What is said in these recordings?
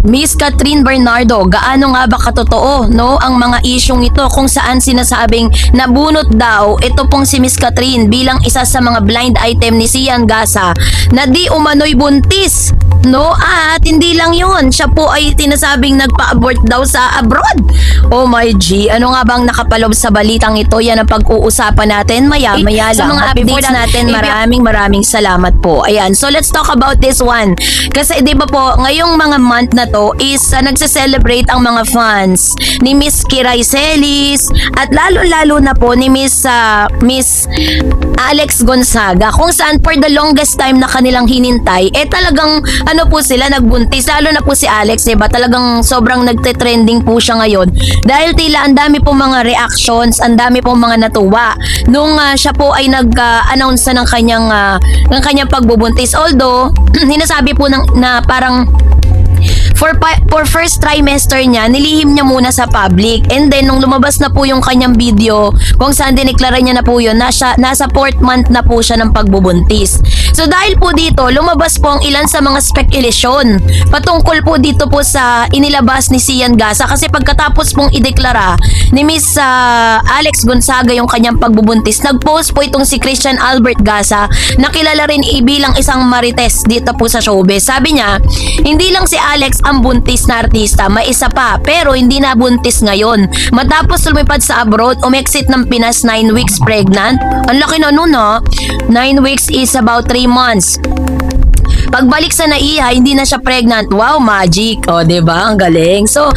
Miss Catherine Bernardo, gaano nga ba katotoo, no, ang mga isyong ito kung saan sinasabing nabunot daw ito pong si Miss Catherine bilang isa sa mga blind item ni Sian Gasa na di umano'y buntis, no? At hindi lang yun, siya po ay tinasabing nagpa-abort daw sa abroad. Oh my G, ano nga bang nakapalob sa balitang ito? Yan ang pag-uusapan natin maya-maya lang. Sa mga updates natin, maraming salamat po. Ayan, so let's talk about this one. Kasi di ba po, ngayong mga month na to is nagse-celebrate ang mga fans ni Miss Kiray Celis at lalo-lalo na po ni Miss Alex Gonzaga, kung saan for the longest time na kanilang hinintay, talagang ano po sila, nagbuntis. Lalo na po si Alex, diba? Talagang sobrang nagte-trending po siya ngayon dahil tila ang dami po mga reactions, ang dami po mga natuwa nung siya po ay nag-announce ng kanyang pagbubuntis. Although hinasabi po na parang for first trimester niya, nilihim niya muna sa public. And then, nung lumabas na po yung kanyang video, kung saan dineklara niya na po yun, nasa 4th month na po siya ng pagbubuntis. So, dahil po dito, lumabas po ang ilan sa mga spekulasyon patungkol po dito po sa inilabas ni Sian Gasa. Kasi pagkatapos pong ideklara ni Miss Alex Gonzaga yung kanyang pagbubuntis, nag-post po itong si Christian Albert Gasa, na kilala rin bilang isang marites dito po sa showbiz. Sabi niya, hindi lang si Alex ang buntis na artista, may isa pa, pero hindi na buntis ngayon. Matapos lumipad sa abroad, umexit ng Pinas 9 weeks pregnant. Ang laki na nun, ha? 9 weeks is about 3 months. Pagbalik sa naiha, hindi na siya pregnant. Wow, magic. O, diba? Ang galing. So,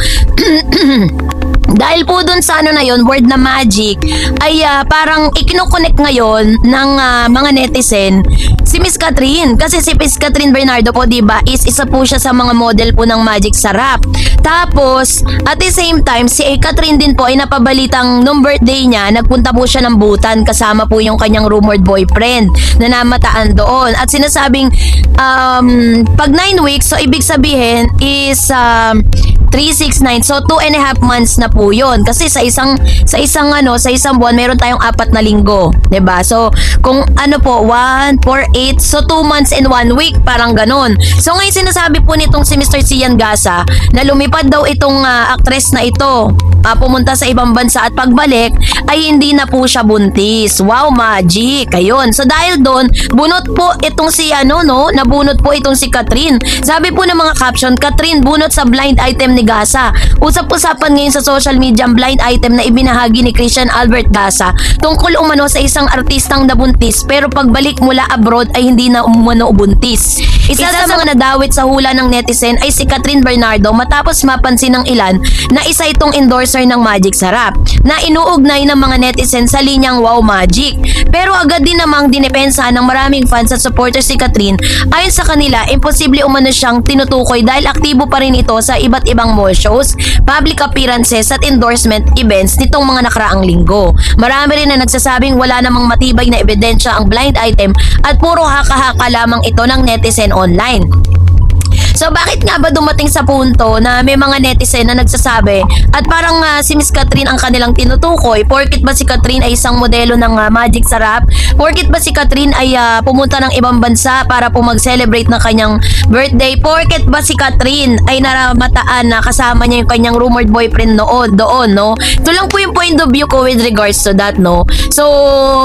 dahil po dun sa na yun, word na magic, ay parang ikinokonek ngayon ng mga netizen si Miss Catherine. Kasi si Miss Catherine Bernardo po, diba, is isa po siya sa mga model po ng Magic Sarap. Tapos, at the same time, si Catherine din po ay napabalitang nung birthday niya, nagpunta po siya ng Bhutan kasama po yung kanyang rumored boyfriend na namataan doon. At sinasabing, pag 9 weeks, so ibig sabihin is 3, 6, 9. So 2.5 months na po 'yon. Kasi sa isang buwan meron tayong 4 na linggo, 'di ba? So kung ano po 1, 4, 8, so 2 months and 1 week, parang ganon. So ngayon sinasabi po nitong si Mr. Sian Gasa na lumipad daw itong actress na ito, pumunta sa ibang bansa at pagbalik ay hindi na po siya buntis. Wow, magic. Ayun. So dahil doon, bunot po itong si nabunot po itong si Catherine. Sabi po ng mga caption, Catherine bunot sa blind item ni Gasa. Usap-usapan ngayon sa social media ang blind item na ibinahagi ni Christian Albert Gasa tungkol umano sa isang artistang nabuntis pero pagbalik mula abroad ay hindi na umano buntis. Isa sa mga nadawit sa hula ng netizen ay si Catherine Bernardo matapos mapansin ng ilan na isa itong endorser ng Magic Sarap na inuugnay ng mga netizen sa linyang Wow Magic. Pero agad din namang dinepensa ng maraming fans at supporters si Catherine. Ayon sa kanila, imposible umano siyang tinutukoy dahil aktibo pa rin ito sa iba't ibang mall shows, public appearances at endorsement events nitong mga nakaraang linggo. Marami rin na nagsasabing wala namang matibay na ebidensya ang blind item at puro haka-haka lamang ito ng netizen online. So bakit nga ba dumating sa punto na may mga netizen na nagsasabi at parang si Miss Catherine ang kanilang tinutukoy? Porkit ba si Catherine ay isang modelo ng Magic Sarap? Porkit ba si Catherine ay pumunta ng ibang bansa para po mag-celebrate ng kanyang birthday? Porkit ba si Catherine ay naramataan na kasama niya yung kanyang rumored boyfriend doon, no? Ito lang po yung point of view ko with regards to that, no? So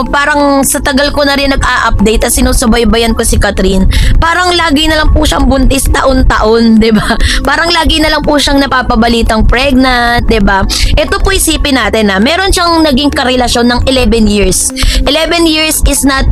parang sa tagal ko na rin nag-a-update at sinusubaybayan ko si Catherine, parang lagi na lang po siyang buntis taon, 'di ba? Parang lagi na lang po siyang napapabalitang pregnant, 'di ba? Ito po isipin natin na meron siyang naging karelasyon ng 11 years. 11 years is not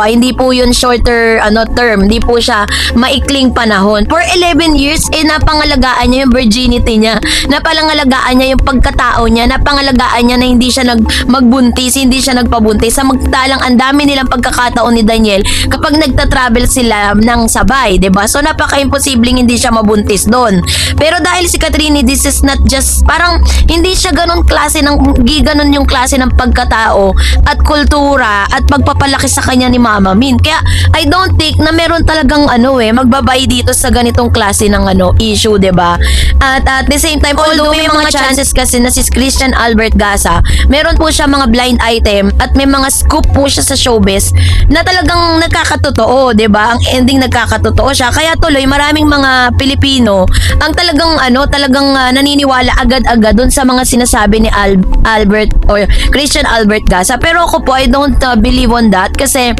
hindi po 'yun shorter term, hindi po siya maikling panahon. For 11 years napangalagaan niya yung virginity niya, napangalagaan niya yung pagkatao niya, napangalagaan niya na hindi siya magbuntis, hindi siya nagpabuntis. Sa magtalang ang dami nilang pagkakataon ni Daniel kapag nagta-travel sila ng sabay, 'di ba? So napaka-imposible hindi siya mabuntis doon. Pero dahil si Catherine, this is not just, parang hindi siya ganon yung klase ng pagkatao at kultura at pagpapalaki sa kanya ni Mama Min. Kaya I don't think na meron talagang magbabay dito sa ganitong klase ng issue, 'di ba? At the same time, although may mga chances kasi na si Christian Albert Gasa, meron po siya mga blind item at may mga scoop po siya sa showbiz na talagang nagkakatotoo, 'di ba? Ang ending nagkakatotoo siya. Kaya tuloy maraming mga mga Pilipino ang talagang naniniwala agad-agad dun sa mga sinasabi ni Albert or Christian Albert Gasa. Pero ako po, I don't believe on that kasi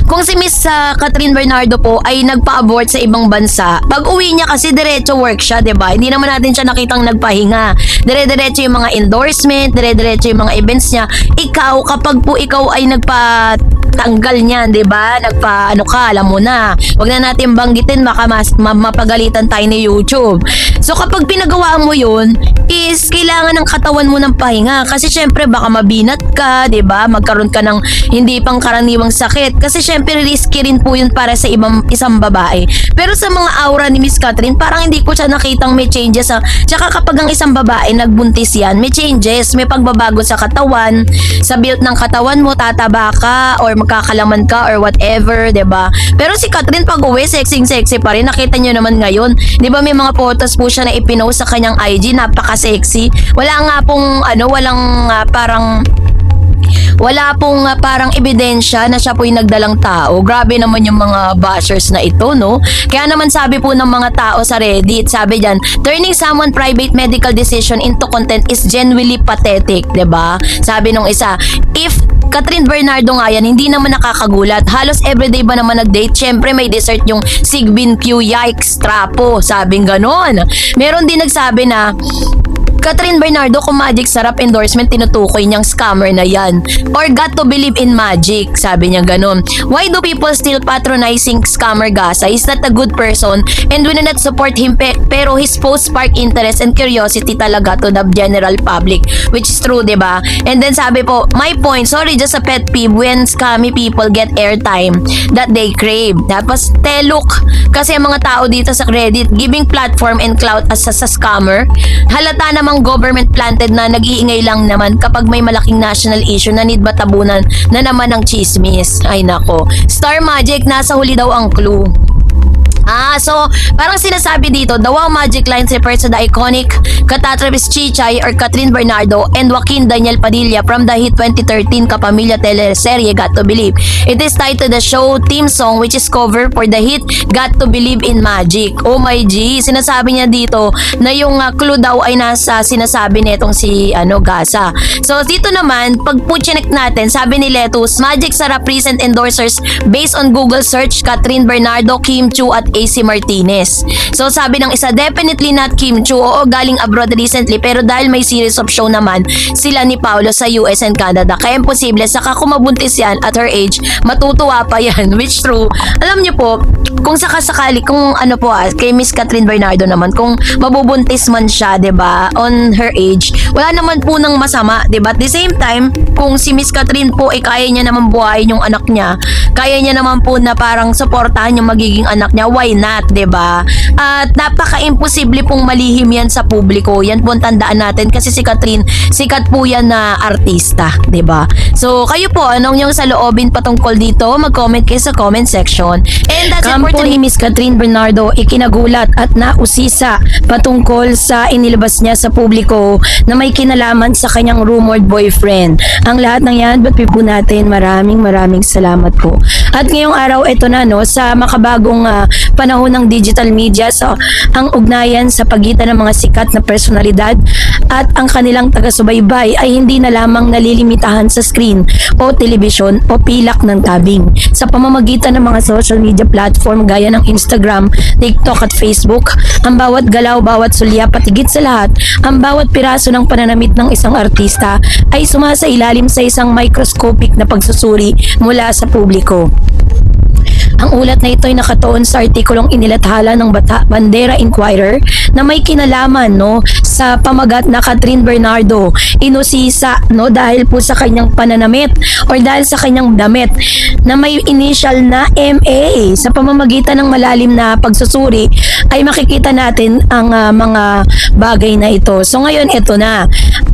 kung si Miss Catherine Bernardo po ay nagpa-abort sa ibang bansa, pag uwi niya kasi diretso work siya, 'di ba? Hindi naman natin siya nakitang nagpahinga. Dire-diretso yung mga endorsement, dire-diretso yung mga events niya. Ikaw, kapag po ikaw ay nagpa-tanggal niyan, 'di ba? Alam mo na. Wag na natin banggitin, baka mapagalitan tayo ni YouTube. So kapag pinagawa mo 'yun, is kailangan ng katawan mo ng pahinga kasi syempre baka mabinat ka, 'di ba? Magkaroon ka ng hindi pangkaraniwang sakit kasi syempre risky rin po yun para sa isang babae. Pero sa mga aura ni Miss Catherine, parang hindi ko siya nakitang may changes. Tsaka kapag ang isang babae nagbuntis yan, may changes, may pagbabago sa katawan, sa build ng katawan mo, tataba ka or magkakalaman ka or whatever, 'di ba? Pero si Catherine pag uwi, sexy pa rin. Nakita niyo naman ngayon, 'di ba may mga photos po siya na ipinost sa kanyang IG, napaka-sexy. Wala pong parang ebidensya na siya po yung nagdalang tao. Grabe naman yung mga bashers na ito, no? Kaya naman sabi po ng mga tao sa Reddit, sabi dyan, turning someone private medical decision into content is genuinely pathetic, 'di ba? Sabi nung isa, if Catherine Bernardo nga yan, hindi naman nakakagulat. Halos everyday ba naman nag-date? Syempre may dessert yung Sigbin Q, yikes, trapo. Sabing ganon. Meron din nagsabi na, Catherine Bernardo, kung magic sarap endorsement, tinutukoy niyang scammer na yan. Or got to believe in magic, sabi niya ganun. Why do people still patronizing scammer Gasa? He's not a good person and we do not support him, pero his post spark interest and curiosity talaga to the general public, which is true, diba? And then sabi po, my point, sorry, just a pet peeve when scammy people get airtime that they crave. Tapos telok, kasi ang mga tao dito sa Reddit giving platform and clout as a scammer. Halata naman government planted na nag-iingay lang naman kapag may malaking national issue na need matabunan na naman ng chismis. Ay nako. Star Magic, nasa huli daw ang clue. So parang sinasabi dito, the wow magic lines refers to the iconic Catatrapis Chichay or Catherine Bernardo and Joaquin Daniel Padilla from the hit 2013 Kapamilya teleserye Got to Believe. It is tied to the show theme song which is cover for the hit Got to Believe in Magic. Oh my G, sinasabi niya dito na yung clue daw ay nasa sinasabi nitong si Gasa. So dito naman, pag check natin, sabi ni Letus, Magic sarap recent endorsers based on Google search Catherine Bernardo, Kim Chu at AC Martinez. So sabi ng isa, definitely not Kim Chu. Oo, galing abroad recently, pero dahil may series of show naman sila ni Paolo sa US and Canada, kaya imposible, saka kung mabuntis yan at her age, matutuwa pa yan. Which true. Alam niyo po, kung sakasakali, kung kay Miss Catherine Bernardo naman, kung mabubuntis man siya, 'di ba, on her age, wala naman po nang masama, 'di ba? At the same time, kung si Miss Catherine po ay kaya niya naman buhayin yung anak niya, kaya niya naman po na parang suportahan yung magiging anak niya, why not, 'di ba? At napaka-imposible pong malihim yan sa publiko. Yan po ang tandaan natin kasi si Catherine, sikat po yan na artista, 'di ba? So, kayo po, anong yung saloobin patungkol dito? Mag-comment kayo sa comment section. And that's it for today. Ni Miss Catherine Bernardo ikinagulat at nausisa patungkol sa inilabas niya sa publiko na may kinalaman sa kanyang rumored boyfriend. Ang lahat ng yan, ba't po natin maraming salamat po. At ngayong araw, ito na sa makabagong panahon ng digital media, so ang ugnayan sa pagitan ng mga sikat na personalidad at ang kanilang taga-subaybay ay hindi na lamang nalilimitahan sa screen o telebisyon o pilak ng tabing. Sa pamamagitan ng mga social media platform gaya ng Instagram, TikTok at Facebook, ang bawat galaw, bawat sulya, patigit sa lahat, ang bawat piraso ng pananamit ng isang artista ay sumasailalim sa isang microscopic na pagsusuri mula sa publiko. Ang ulat na ito ay nakatuon sa artikulong inilathala ng Bandera Inquirer na may kinalaman sa pamagat na Catherine Bernardo inusisa dahil po sa kanyang pananamit or dahil sa kanyang damit na may initial na MA. Sa pamamagitan ng malalim na pagsusuri ay makikita natin ang mga bagay na ito. So ngayon ito na.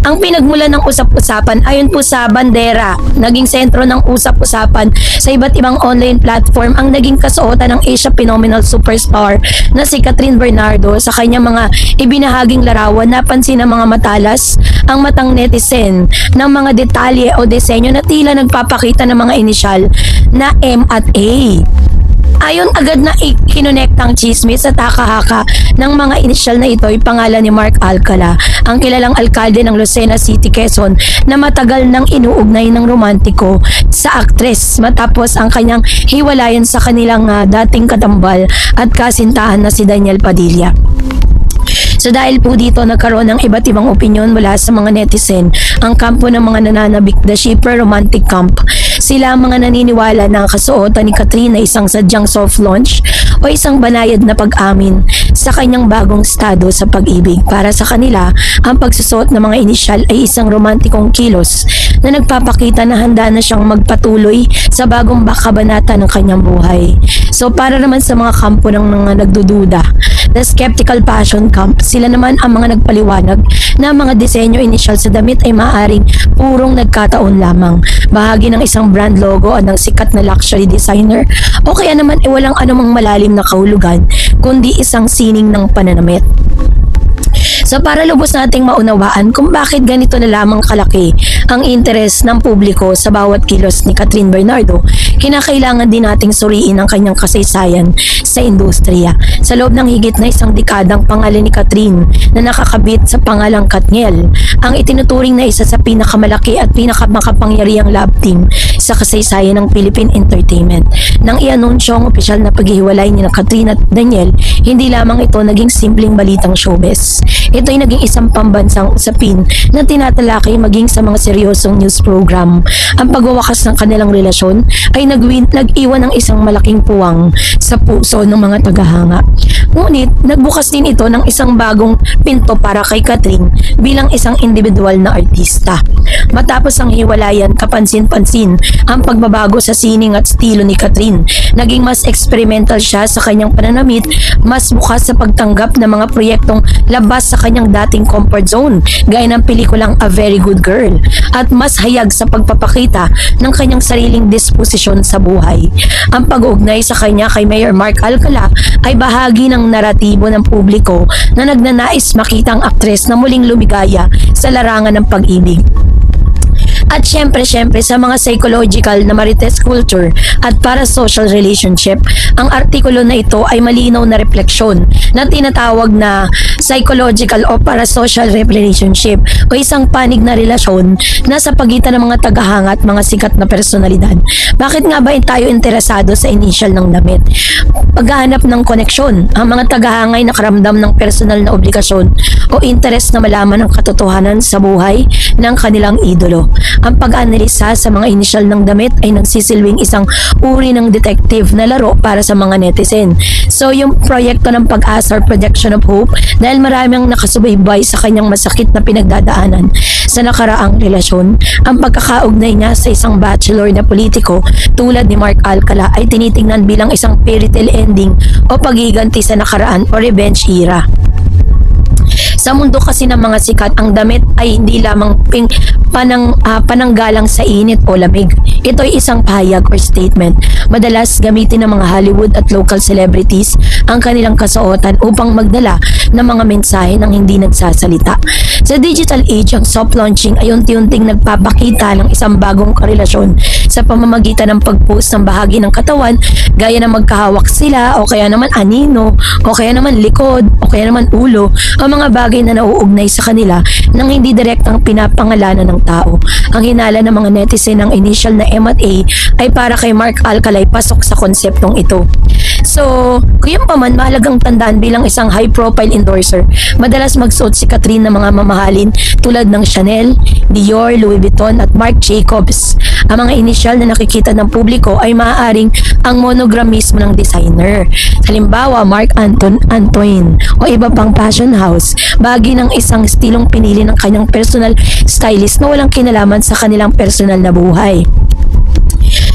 Ang pinagmulan ng usap-usapan ayon po sa Bandera, naging sentro ng usap-usapan sa iba't ibang online platform ang naging kasuotan ng Asia Phenomenal Superstar na si Catherine Bernardo. Sa kanyang mga ibinahaging larawan, napansin ng mga matalas ang matang netizen ng mga detalye o disenyo na tila nagpapakita ng mga inisyal na M at A. Ayon agad na ikinonektang chismis at haka-haka ng mga inisyal na ito ay pangalan ni Mark Alcala, ang kilalang alkalde ng Lucena City, Quezon na matagal nang inuugnay ng romantiko sa aktres matapos ang kanyang hiwalayan sa kanilang dating katambal at kasintahan na si Daniel Padilla. So dahil po dito nagkaroon ng iba't ibang opinyon mula sa mga netizen, ang kampo ng mga nananabik the Shipper Romantic Camp. Sila ang mga naniniwala na ang kasuotan ni Catherine na isang sadyang soft launch o isang banayad na pag-amin sa kanyang bagong estado sa pag-ibig. Para sa kanila, ang pagsusuot ng mga inisyal ay isang romantikong kilos na nagpapakita na handa na siyang magpatuloy sa bagong kabanata ng kanyang buhay. So para naman sa mga kampo ng mga nagdududa, the Skeptical Passion Camp, sila naman ang mga nagpaliwanag na mga disenyo inisyal sa damit ay maaaring purong nagkataon lamang, bahagi ng isang brand logo o ng sikat na luxury designer, o kaya naman ay walang anumang malalim na kahulugan kundi isang sining ng pananamit. So para lubos nating maunawaan kung bakit ganito na lamang kalaki ang interes ng publiko sa bawat kilos ni Catherine Bernardo, kinakailangan din nating suriin ang kanyang kasaysayan sa industriya. Sa loob ng higit na isang dekadang pangalan ni Catherine na nakakabit sa pangalang Katniel, ang itinuturing na isa sa pinakamalaki at pinakamakapangyarihang love team sa kasaysayan ng Philippine entertainment. Nang i-anunsyo ang opisyal na paghihiwalay ni Catherine at Daniel, hindi lamang ito naging simpleng balitang showbiz. Ito ay naging isang pambansang usapin na tinatalakay maging sa mga seryosong news program. Ang pagwawakas ng kanilang relasyon ay nag-iwan ng isang malaking puwang sa puso ng mga tagahanga. Ngunit, nagbukas din ito ng isang bagong pinto para kay Catherine bilang isang individual na artista. Matapos ang hiwalayan, kapansin-pansin ang pagbabago sa sining at estilo ni Catherine. Naging mas experimental siya sa kanyang pananamit, mas bukas sa pagtanggap ng mga proyektong labas sa kanyang dating comfort zone, gaya ng pelikulang A Very Good Girl, at mas hayag sa pagpapakita ng kanyang sariling disposisyon sa buhay. Ang pag-uugnay sa kanya kay Mayor Mark Alcala ay bahagi ng naratibo ng publiko na nagnanais makita ang aktres na muling lumigaya sa larangan ng pag-ibig. At syempre sa mga psychological na marites culture at para social relationship, ang artikulo na ito ay malinaw na refleksyon na tinatawag na psychological o para social relationship o isang panig na relasyon na sa pagitan ng mga tagahanga at mga sikat na personalidad. Bakit nga ba tayo interesado sa initial ng damit? Paghahanap ng koneksyon, ang mga tagahanga ay nakaramdam ng personal na obligasyon o interest na malaman ang katotohanan sa buhay ng kanilang idolo. Ang pag-analisa sa mga inisyal ng damit ay nagsisilbing isang uri ng detective na laro para sa mga netizen. So yung proyekto ng Pag-asa or Projection of Hope, dahil maraming nakasubaybay sa kanyang masakit na pinagdadaanan sa nakaraang relasyon, ang pagkakaugnay niya sa isang bachelor na politiko tulad ni Mark Alcala ay tinitingnan bilang isang fairy tale ending o paghiganti sa nakaraan o revenge era. Sa mundo kasi ng mga sikat, ang damit ay hindi lamang pananggalang sa init o lamig. Ito ay isang pahayag or statement. Madalas gamitin ng mga Hollywood at local celebrities ang kanilang kasuotan upang magdala ng mga mensahe ng hindi nagsasalita. Sa digital age, ang soft launching ay unti-unting nagpapakita ng isang bagong karelasyon sa pamamagitan ng pag-post ng bahagi ng katawan gaya ng magkahawak sila o kaya naman anino o kaya naman likod o kaya naman ulo, ang mga bagay na nauugnay sa kanila nang hindi direktang pinapangalanan ng tao. Ang hinala ng mga netizen ng initial na M&A ay para kay Mark Alcala pasok sa konseptong ito. So, kung pa man, mahalagang tandaan bilang isang high-profile endorser, madalas magsuot si Catherine ng mga mamahalin tulad ng Chanel, Dior, Louis Vuitton at Marc Jacobs. Ang mga inisyal na nakikita ng publiko ay maaaring ang monogram mismo ng designer. Halimbawa, Marc Antoine o iba pang fashion house, bahagi ng isang estilong pinili ng kanyang personal stylist na walang kinalaman sa kanilang personal na buhay.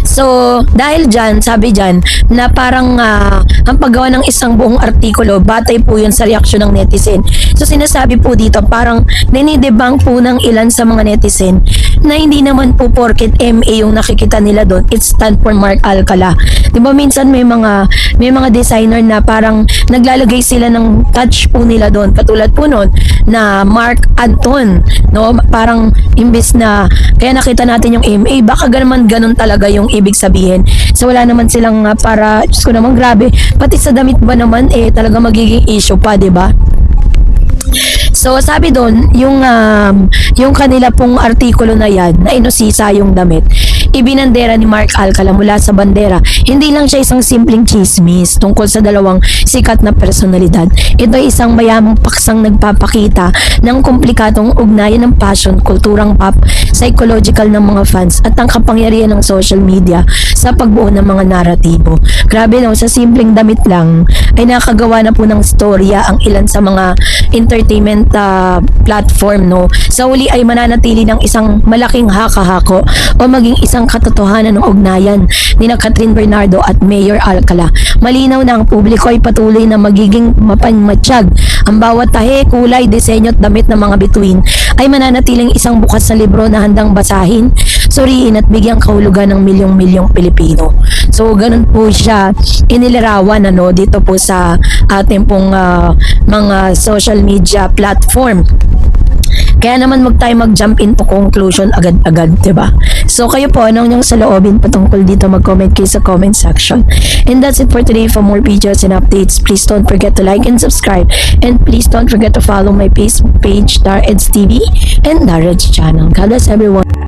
So, dahil dyan, sabi dyan, na parang ang paggawa ng isang buong artikulo, batay po yun sa reaksyon ng netizen. So, sinasabi po dito, parang dinidebunk po ng ilan sa mga netizen na hindi naman po porket MA yung nakikita nila doon, it stand for Mark Alcala. Diba minsan may mga designer na parang naglalagay sila ng touch po nila doon, katulad po noon na Marc Anton, no? Parang imbes na kaya nakita natin yung MA, baka naman ganun talaga yung ibig sabihin. So wala naman silang para, Diyos ko naman, grabe. Pati sa damit ba naman, talaga magiging issue pa, di ba? So sabi doon, yung kanila pong artikulo na yan, na inusisa yung damit, ibinandera ni Mark Alcala mula sa bandera. Hindi lang siya isang simpleng chismis tungkol sa dalawang sikat na personalidad. Ito ay isang mayamang paksang nagpapakita ng komplikadong ugnayan ng passion, kulturang pop, psychological ng mga fans at ang kapangyarihan ng social media sa pagbuo ng mga naratibo. Grabe no, sa simpleng damit lang ay nakagawa na po ng storya ang ilan sa mga entertainment platform, no. Sa uli ay mananatili ng isang malaking haka-hako o maging isang katotohanan ng ugnayan ni Catherine Bernardo at Mayor Alcala. Malinaw na ang publiko ay patuloy na magiging mapanmatsyag. Ang bawat tahe, kulay, disenyo at damit ng mga bituin ay mananatiling isang bukas na libro na handang basahin, suriin at bigyang kahulugan ng milyong-milyong Pilipino. So ganun po siya inilarawan dito po sa ating pong mga social media platform. Kaya naman mag-jump into conclusion agad-agad, diba? So kayo po, anong inyong saloobin patungkol dito, mag-comment kayo sa comment section. And that's it for today. For more videos and updates, please don't forget to like and subscribe. And please don't forget to follow my Facebook page, DarEds TV and DarEds channel. God bless everyone.